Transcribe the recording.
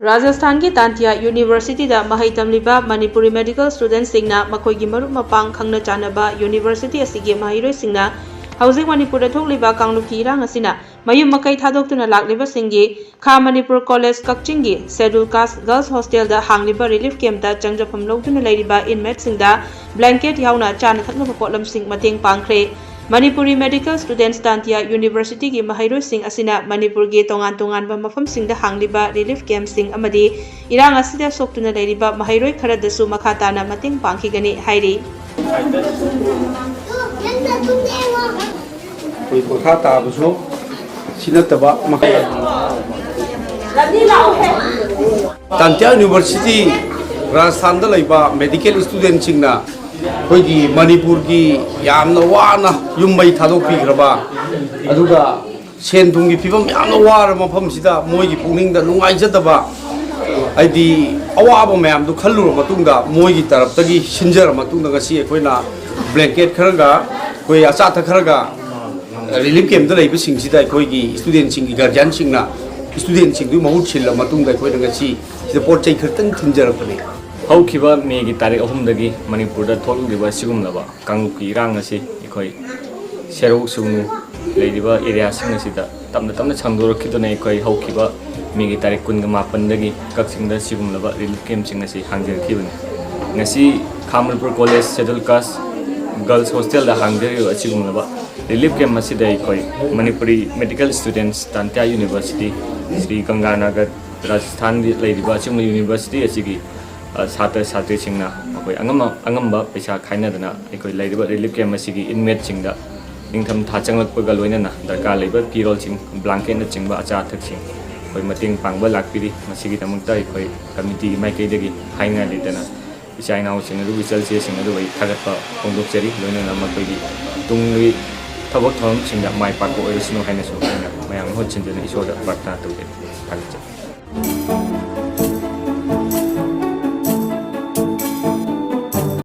Rajasthan ki Tantia University da mahai tamliba Manipuri medical students singna makhoi gi marup mapang khangna chanaba University asigi mahiroi singna hauzik Manipur da thokliba kanglup ki irang asina mayum makai thadoktuna lakliba singi Kha Manipur College Kakching gi Scheduled Caste Girls Hostel da hangliba relief camp da changjapam loduna leiriba inmate singda blanket yauna chana thakna potlam sing mateng pangkhre Manipuri Medical Students Tantia University ki mahiroi sing asina Manipur gi tongan ba mafam singda hangliba relief camp sing amadi irang asida soktuna leiriba mahiroi khara dasu makhatana mateng pangkhigani hairi koi makata buso sinataba Tantia University Rajasthan da laiba medical student singna koi Manipur ki yamna wana yumbai thadok pi graba aduga sen thungi pibam yamna wara mafam sida moi gi pungning da nungai jadaba aidi awaba mayam du khallu matungda moi gi tarap tagi sinjar matungda ngasi koina blanket kharaga koi acha tha kharaga relief camp da laiba sing sida koi gi student sing gi guardian singna student sing du mahut chilla matungda koi ngasi sida por chai khartang thinjar pane Haukiba Megi Tarik Ahumdagi Manipur da Tholuliba Sigumlaba Kangluki Irang asi ikoi Serok Sunu Ladiba area Singasida Tamna Chandurokidone ikoi Haukiba Megi Tarik Kungamapan Kaksin da Sigumlaba Relief Camp Singasi Hangir Kiban Nasi Kha Manipur College Scheduled Caste Girls Hostel da Hangir Sigumlaba Relief Camp Masida ikoi Manipuri Medical Students Tantia University Sri Ganganagar Rajasthan Ladiba Chimla University asigi Satra Satri Singna, Angamba, Pesa Kainadana, Eko Ladiba Relief Camp Masigi, inmate Singda, Income Tachang Pagaloina, the Galibur, Pirol Sing, Blanket and Chingba, Acha Taxing, by Mating Pangba Lakpiri, Masigi Tamunta, Committee, Mike Degi, Haina Litana, which I now sing a Ruby Celsius in the way, Kalapa, Pondopseri, Luna Mapagi, Tungri, Tabotom, Singa, my Paco, Erisno Haineso, my own Hutchin, and Isoda, Barta to get.